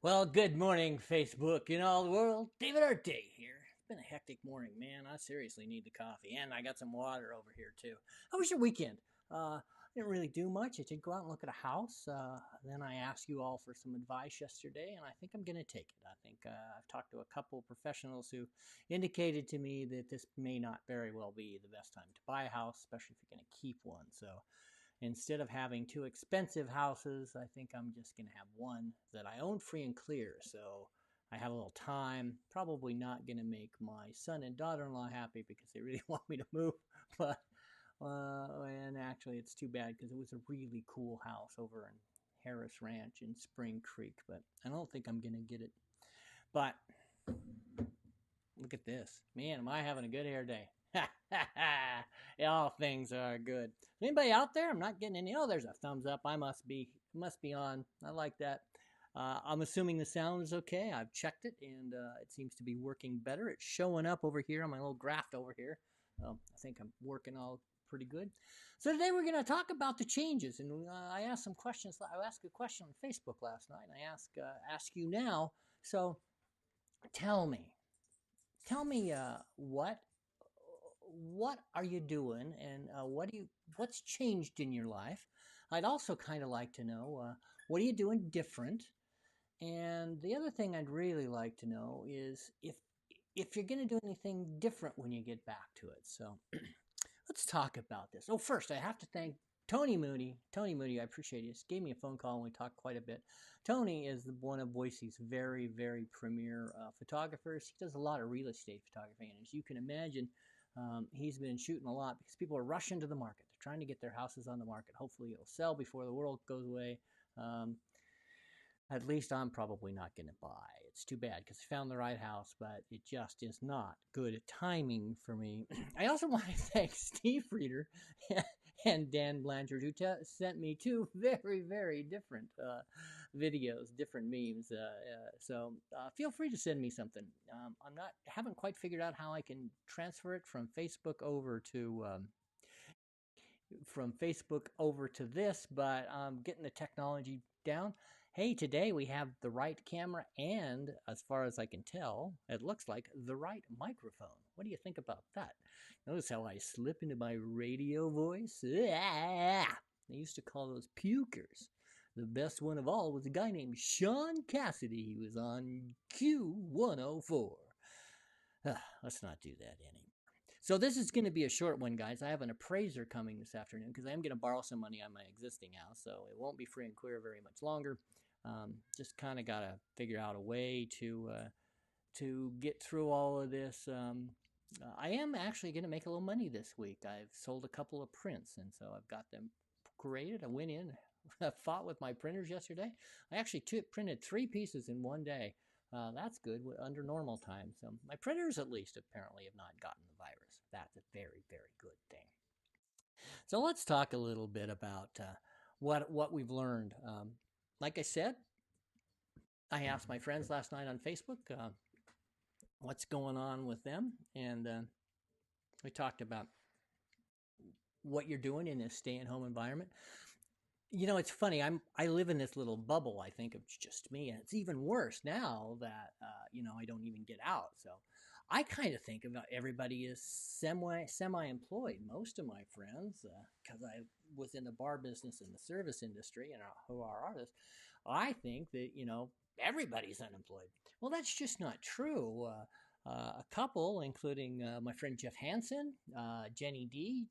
Well, good morning, Facebook and all the world. David Arte here. It's been a hectic morning, man. I seriously need the coffee, and I got some water over here too. How was your weekend? I didn't really do much. I did go out and look at a house. Then I asked you all for some advice yesterday, and I think I'm going to take it. I think I've talked to a couple of professionals who indicated to me that this may not very well be the best time to buy a house, especially if you're going to keep one. So instead of having two expensive houses, I think I'm just going to have one that I own free and clear. So I have a little time. Probably not going to make my son and daughter-in-law happy because they really want me to move. But and actually, it's too bad because it was a really cool house over in Harris Ranch in Spring Creek. But I don't think I'm going to get it. But look at this, man! Am I having a good hair day? All things are good. Anybody out there? I'm not getting any. Oh, there's a thumbs up. I must be on. I like that. I'm assuming the sound is okay. I've checked it, and it seems to be working better. It's showing up over here on my little graph over here. I think I'm working all pretty good. So today we're going to talk about the changes, and I asked some questions. I asked a question on Facebook last night, and I ask you now. So tell me, what are you doing, and what's changed in your life? I'd also kind of like to know what are you doing different. And the other thing I'd really like to know is if you're going to do anything different when you get back to it. So let's talk about this. Oh, first I have to thank Tony Moody. Tony Moody, I appreciate it. He gave me a phone call and we talked quite a bit. Tony is one of Boise's very, very premier photographers. He does a lot of real estate photography, and as you can imagine, he's been shooting a lot because people are rushing to the market. They're trying to get their houses on the market. Hopefully, it'll sell before the world goes away. Um, at least I'm probably not going to buy. It's too bad because I found the right house, but it just is not good timing for me. I also want to thank Steve Reeder and Dan Blanchard, who sent me two very, very different videos, different memes. So feel free to send me something. Haven't quite figured out how I can transfer it from Facebook over to this, but I'm getting the technology down. Hey, today we have the right camera and, as far as I can tell, it looks like the right microphone. What do you think about that? Notice how I slip into my radio voice? They used to call those pukers. The best one of all was a guy named Sean Cassidy. He was on Q104. Let's not do that anymore. So this is going to be a short one, guys. I have an appraiser coming this afternoon because I am going to borrow some money on my existing house, so it won't be free and clear very much longer. Just kind of got to figure out a way to get through all of this. I am actually going to make a little money this week. I've sold a couple of prints, and so I've got them graded. I went in, fought with my printers yesterday. I actually printed 3 pieces in one day. That's good under normal time. So my printers, at least, apparently have not gotten the virus. That's a very, very good thing. So let's talk a little bit about what we've learned. Like I said, I asked my friends last night on Facebook what's going on with them, and we talked about what you're doing in this stay-at-home environment. You know, it's funny. I live in this little bubble. I think it's just me, and it's even worse now that I don't even get out. So, I kind of think about everybody is semi-employed. Most of my friends, because I was in the bar business and the service industry, and who are artists, I think that everybody's unemployed. Well, that's just not true. A couple, including my friend Jeff Hansen, Jenny D,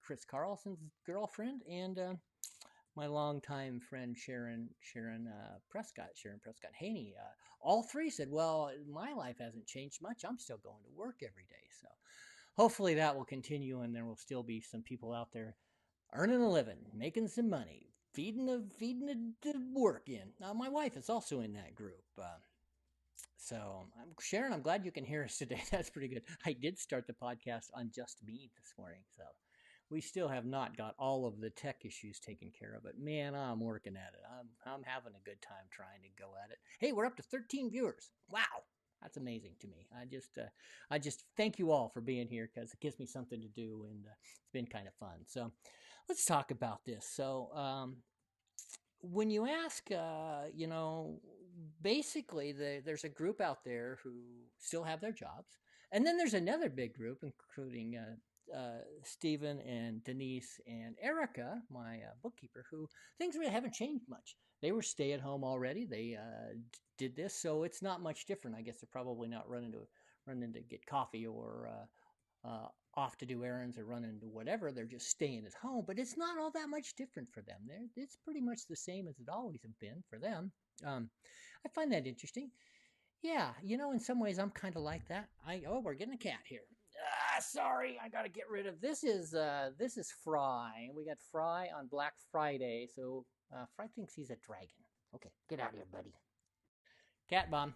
Chris Carlson's girlfriend, and my longtime friend Sharon Prescott Haney. All three said, "Well, my life hasn't changed much. I'm still going to work every day." So hopefully that will continue, and there will still be some people out there earning a living, making some money, feeding the work in. Now, my wife is also in that group. Sharon, I'm glad you can hear us today. That's pretty good. I did start the podcast on just me this morning, so we still have not got all of the tech issues taken care of. But man, I'm working at it. I'm having a good time trying to go at it. Hey, we're up to 13 viewers. Wow, that's amazing to me. I just thank you all for being here because it gives me something to do, and it's been kind of fun. So let's talk about this. So when you ask, basically, there's a group out there who still have their jobs, and then there's another big group, including Stephen and Denise and Erica, my bookkeeper, who things really haven't changed much. They were stay at home already. They did this, so it's not much different. I guess they're probably not running to get coffee or off to do errands or run into whatever. They're just staying at home, but it's not all that much different for them. It's pretty much the same as it always have been for them. I find that interesting. Yeah, in some ways I'm kind of like that. We're getting a cat here. Sorry, I gotta get rid of this is Fry. We got Fry on Black Friday, so Fry thinks he's a dragon. Okay, get out of here, buddy. Cat bomb.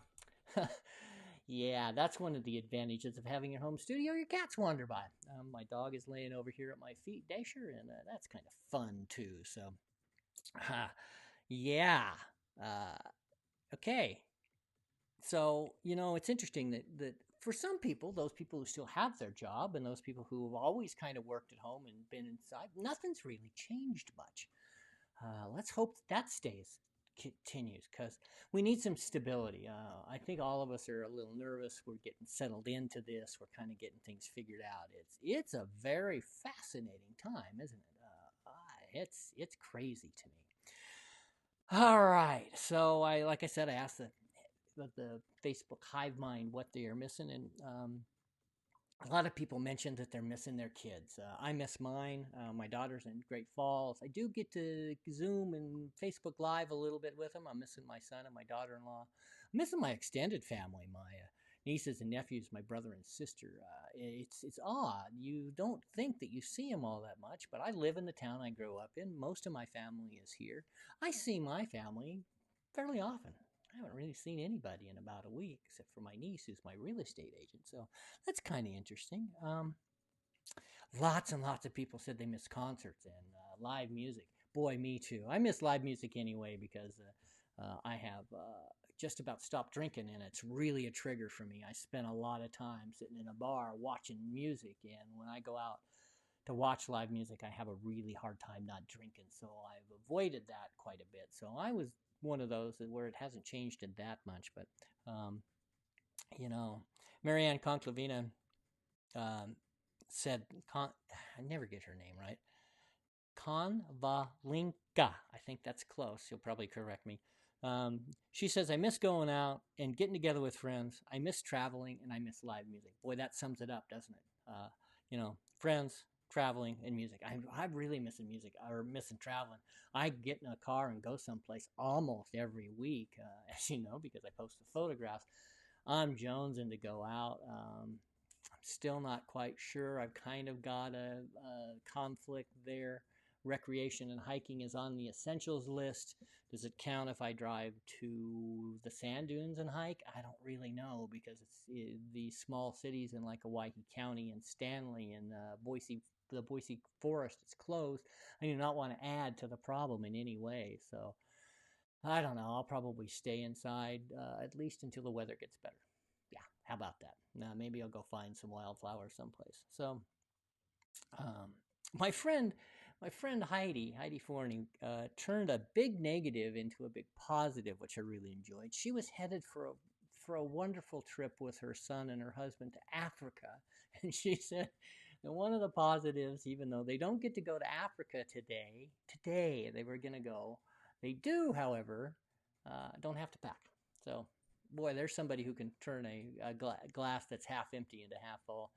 Yeah, that's one of the advantages of having your home studio. Your cats wander by. My dog is laying over here at my feet, Dasher, and that's kind of fun too. So, yeah. Uh, okay. So, it's interesting that for some people, those people who still have their job and those people who have always kind of worked at home and been inside, nothing's really changed much. Let's hope that stays continues because we need some stability. I think all of us are a little nervous. We're getting settled into this. We're kind of getting things figured out. It's a very fascinating time, isn't it? It's crazy to me. All right, so like I said, I asked the Facebook Hive Mind what they are missing, and a lot of people mentioned that they're missing their kids. I miss mine. My daughter's in Great Falls. I do get to Zoom and Facebook Live a little bit with them. I'm missing my son and my daughter-in-law. I'm missing my extended family, my nieces and nephews, my brother and sister. It's odd. You don't think that you see them all that much, but I live in the town I grew up in. Most of my family is here. I see my family fairly often. I haven't really seen anybody in about a week, except for my niece, who's my real estate agent. So that's kind of interesting. Lots and lots of people said they miss concerts and live music. Boy, me too. I miss live music anyway because I have just about stopped drinking, and it's really a trigger for me. I spend a lot of time sitting in a bar watching music, and when I go out to watch live music, I have a really hard time not drinking. So I've avoided that quite a bit. So I was one of those where it hasn't changed it that much. But, you know, Marianne Conclavina said, I never get her name right. Konvalinka. I think that's close. You'll probably correct me. She says, I miss going out and getting together with friends. I miss traveling and I miss live music. Boy, that sums it up, doesn't it? Friends, traveling, and music. I'm really missing music or missing traveling. I get in a car and go someplace almost every week, as you know, because I post the photographs. I'm jonesing to go out. I'm still not quite sure. I've kind of got a conflict there. Recreation and hiking is on the essentials list. Does it count if I drive to the sand dunes and hike? I don't really know because it's the small cities in like Owyhee County and Stanley and Boise, the Boise Forest is closed. I do not want to add to the problem in any way. So I don't know. I'll probably stay inside at least until the weather gets better. Yeah, how about that? Now maybe I'll go find some wildflowers someplace. So um, my friend Heidi Forney turned a big negative into a big positive, which I really enjoyed. She was headed for a wonderful trip with her son and her husband to Africa, and she said that one of the positives, even though they don't get to go to Africa today they were going to go. They do, however, don't have to pack. So, boy, there's somebody who can turn a glass that's half empty into half full.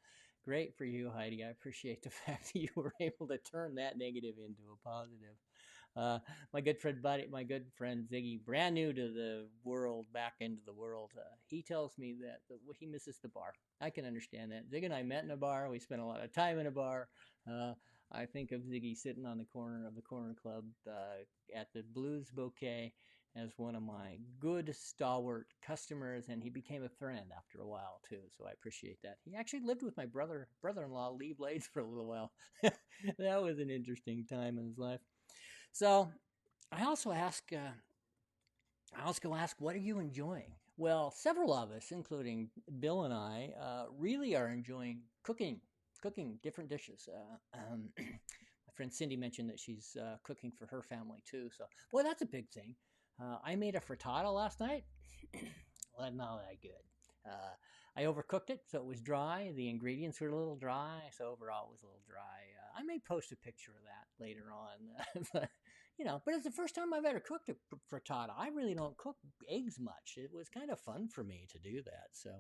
Great for you, Heidi. I appreciate the fact that you were able to turn that negative into a positive. My good friend Ziggy, brand new to the world, back into the world, he tells me that he misses the bar. I can understand that. Ziggy and I met in a bar. We spent a lot of time in a bar. I think of Ziggy sitting on the corner of the corner club at the Blues Bouquet as one of my good stalwart customers, and he became a friend after a while too. So I appreciate that. He actually lived with my brother-in-law Lee Blades for a little while. That was an interesting time in his life. So I also ask, what are you enjoying? Well, several of us, including Bill and I, really are enjoying cooking different dishes. My friend Cindy mentioned that she's cooking for her family too. So, boy, that's a big thing. I made a frittata last night. Well, not that good. I overcooked it, so it was dry. The ingredients were a little dry, so overall it was a little dry. I may post a picture of that later on. But, but it's the first time I've ever cooked a frittata. I really don't cook eggs much. It was kind of fun for me to do that. So,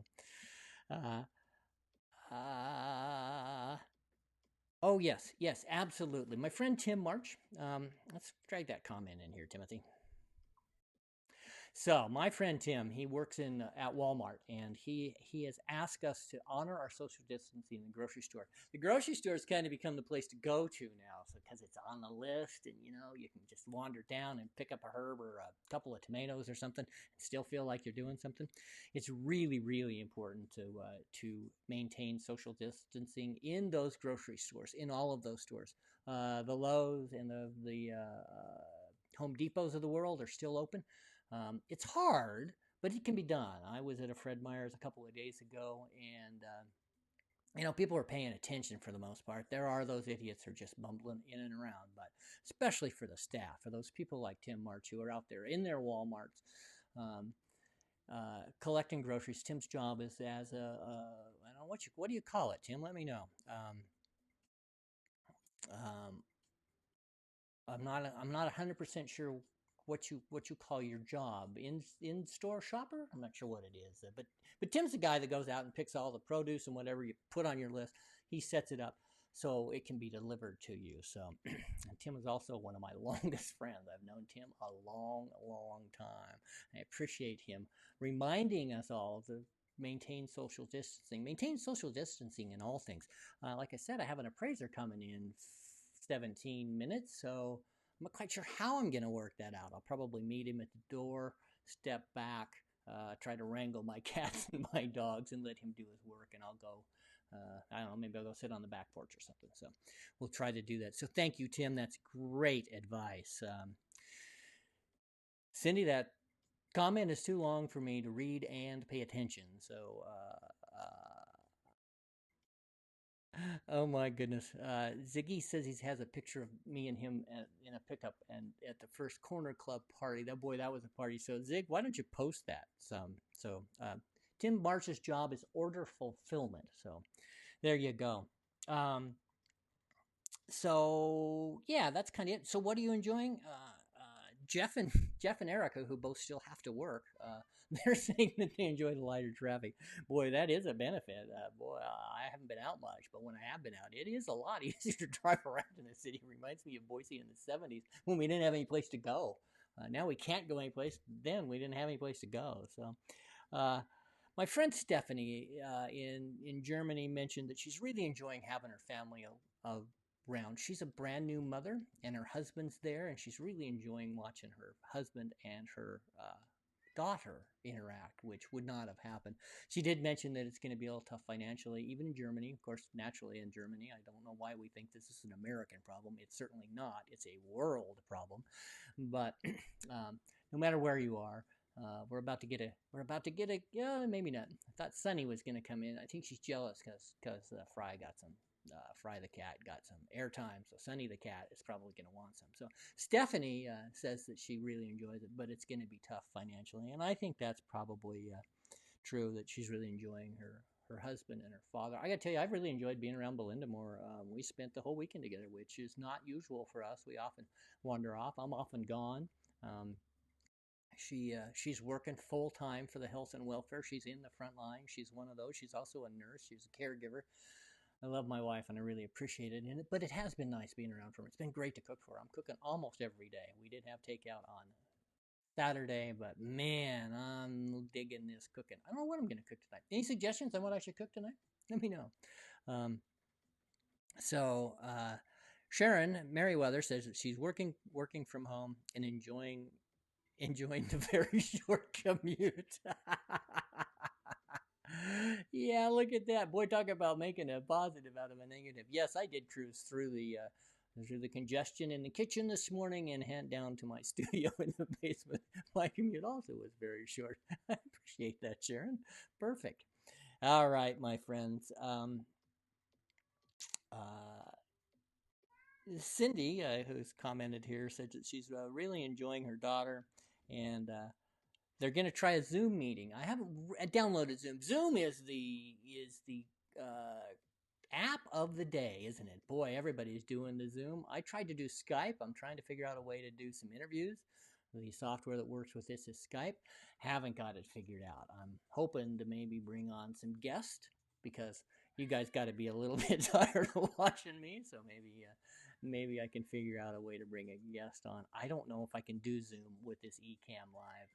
uh, uh, oh yes, yes, absolutely. My friend Tim March. Let's drag that comment in here, Timothy. So my friend Tim, he works in at Walmart, and he has asked us to honor our social distancing in the grocery store. The grocery store has kind of become the place to go to now, so because it's on the list, and you can just wander down and pick up a herb or a couple of tomatoes or something, and still feel like you're doing something. It's really really important to maintain social distancing in those grocery stores, in all of those stores. The Lowe's and the Home Depots of the world are still open. It's hard, but it can be done. I was at a Fred Meyer's a couple of days ago, and people are paying attention for the most part. There are those idiots who are just bumbling in and around, but especially for the staff, for those people like Tim March who are out there in their WalMarts. Um, collecting groceries. Tim's job is as I don't know what do you call it, Tim? Let me know. Um, I'm not 100% sure what you call your job, in store shopper. I'm not sure what it is, but Tim's the guy that goes out and picks all the produce and whatever you put on your list. He sets it up so it can be delivered to you. So and Tim is also one of my longest friends. I've known Tim a long time. I appreciate him reminding us all to maintain social distancing in all things. Like I said, I have an appraiser coming in 17 minutes, so I'm not quite sure how I'm going to work that out. I'll probably meet him at the door, step back, try to wrangle my cats and my dogs, and let him do his work, and I'll go. I don't know, maybe I'll go sit on the back porch or something. So we'll try to do that. So thank you, Tim. That's great advice. Cindy, that comment is too long for me to read and pay attention. So oh my goodness. Ziggy says he has a picture of me and him in a pickup and at the first Corner Club party. That was a party. So Zig, why don't you post that some? So Tim March's job is order fulfillment. So there you go. So yeah, that's kind of it. So what are you enjoying? Jeff and Jeff and Erica, who both still have to work, they're saying that they enjoy the lighter traffic. Boy, that is a benefit. I haven't been out much, but when I have been out, it is a lot easier to drive around in the city. It reminds me of Boise in the '70s when we didn't have any place to go. Now we can't go any place. Then we didn't have any place to go. So. My friend Stephanie in Germany mentioned that she's really enjoying having her family around. She's a brand new mother, and her husband's there, and she's really enjoying watching her husband and her daughter interact, which would not have happened. She did mention that it's going to be a little tough financially, even in Germany. Of course, naturally in Germany, I don't know why we think this is an American problem. It's certainly not. It's a world problem. But no matter where you are, we're about to get a, yeah, maybe not. I thought Sunny was going to come in. I think she's jealous because Fry the cat got some airtime, so Sunny the cat is probably going to want some. So Stephanie says that she really enjoys it, but it's going to be tough financially, and I think that's probably true, that she's really enjoying her husband and her father. I got to tell you, I've really enjoyed being around Belinda more. We spent the whole weekend together, which is not usual for us. We often wander off. I'm often gone. She's working full time for the health and welfare. She's in the front line. She's one of those. She's also a nurse. She's a caregiver. I love my wife and I really appreciate it. But it has been nice being around for her. It's been great to cook for her. I'm cooking almost every day. We did have takeout on Saturday, but man, I'm digging this cooking. I don't know what I'm going to cook tonight. Any suggestions on what I should cook tonight? Let me know. Sharon Merriweather says that she's working from home and enjoying the very short commute. Yeah, look at that. Boy, talk about making a positive out of a negative. Yes, I did cruise through the congestion in the kitchen this morning and head down to my studio in the basement. My commute also was very short. I appreciate that, Sharon. Perfect. All right, my friends. Cindy, who's commented here, said that she's really enjoying her daughter and they're going to try a Zoom meeting. I haven't downloaded Zoom. Zoom is the app of the day, isn't it? Boy, everybody's doing the Zoom. I tried to do Skype. I'm trying to figure out a way to do some interviews. The software that works with this is Skype. Haven't got it figured out. I'm hoping to maybe bring on some guests because you guys got to be a little bit tired of watching me. So maybe I can figure out a way to bring a guest on. I don't know if I can do Zoom with this Ecamm Live.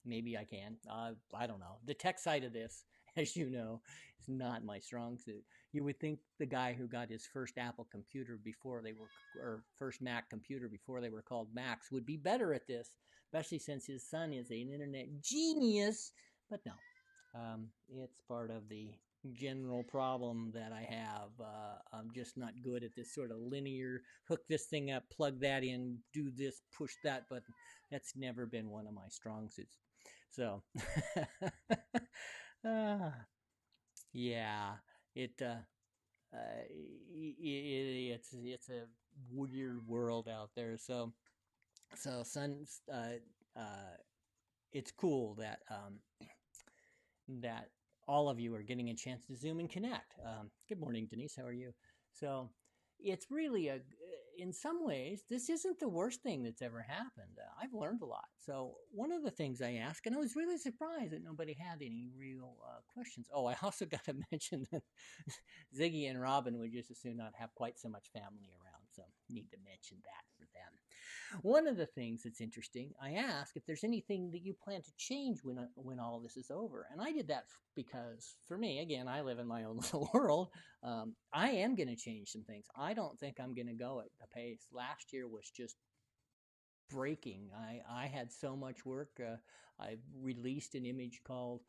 Maybe I can. I don't know. The tech side of this, as you know, is not my strong suit. You would think the guy who got his first Apple computer before they were, or first Mac computer before they were called Macs, would be better at this, especially since his son is an internet genius. But no, it's part of the general problem that I have. I'm just not good at this sort of linear, hook this thing up, plug that in, do this, push that button. That's never been one of my strong suits. So, yeah, it's a weird world out there. So son, it's cool that that all of you are getting a chance to Zoom and connect. Good morning, Denise. How are you? So it's really in some ways, this isn't the worst thing that's ever happened. I've learned a lot. So one of the things I asked, and I was really surprised that nobody had any real questions. Oh, I also got to mention that Ziggy and Robin would just as soon not have quite so much family around. So need to mention that for them. One of the things that's interesting, I asked if there's anything that you plan to change when all this is over. And I did that because, for me, again, I live in my own little world. I am going to change some things. I don't think I'm going to go at the pace. Last year was just breaking. I had so much work. I released an image called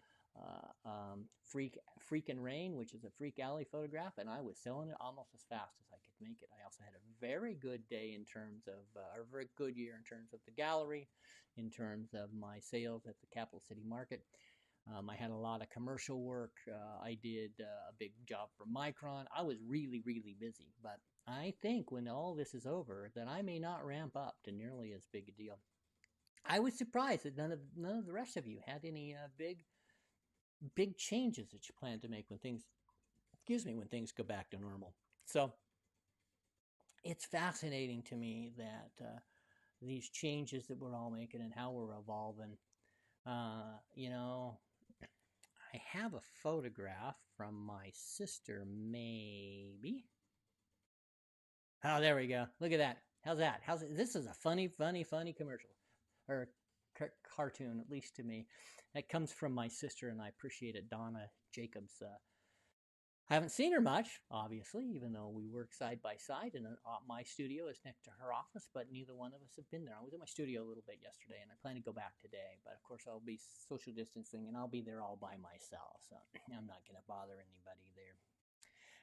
Freak and Rain, which is a freak alley photograph, and I was selling it almost as fast as I could make it. I also had a very good day in terms of, or a very good year in terms of the gallery, in terms of my sales at the Capital City Market. I had a lot of commercial work. I did a big job for Micron. I was really, really busy, but I think when all this is over that I may not ramp up to nearly as big a deal. I was surprised that none of the rest of you had any big changes that you plan to make when things go back to normal. So it's fascinating to me that these changes that we're all making and how we're evolving. I have a photograph from my sister, maybe. Oh, there we go. Look at that. How's that? This is a funny commercial, or cartoon, at least to me. That comes from my sister, and I appreciate it, Donna Jacobs. I haven't seen her much, obviously, even though we work side by side, and my studio is next to her office, but neither one of us have been there. I was in my studio a little bit yesterday, and I plan to go back today, but of course I'll be social distancing, and I'll be there all by myself, so I'm not going to bother anybody there.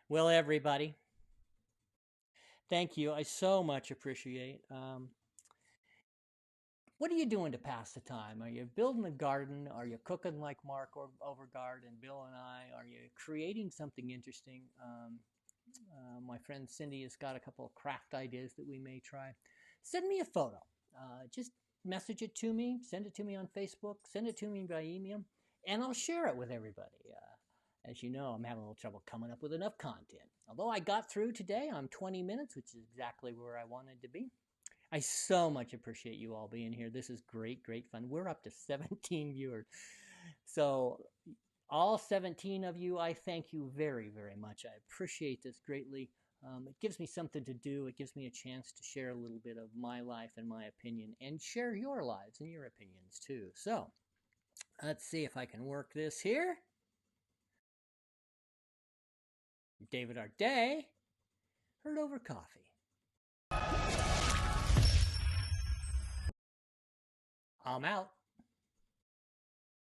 Well, everybody, thank you. I so much appreciate. What are you doing to pass the time? Are you building a garden? Are you cooking like Mark Overgaard and Bill and I? Are you creating something interesting? My friend Cindy has got a couple of craft ideas that we may try. Send me a photo. Just message it to me. Send it to me on Facebook. Send it to me by email. And I'll share it with everybody. As you know, I'm having a little trouble coming up with enough content. Although I got through today on 20 minutes, which is exactly where I wanted to be. I so much appreciate you all being here. This is great fun. We're up to 17 viewers. So all 17 of you, I thank you very, very much. I appreciate this greatly. It gives me something to do. It gives me a chance to share a little bit of my life and my opinion, and share your lives and your opinions too. So let's see if I can work this here. David Arday, Heard Over Coffee. I'm out.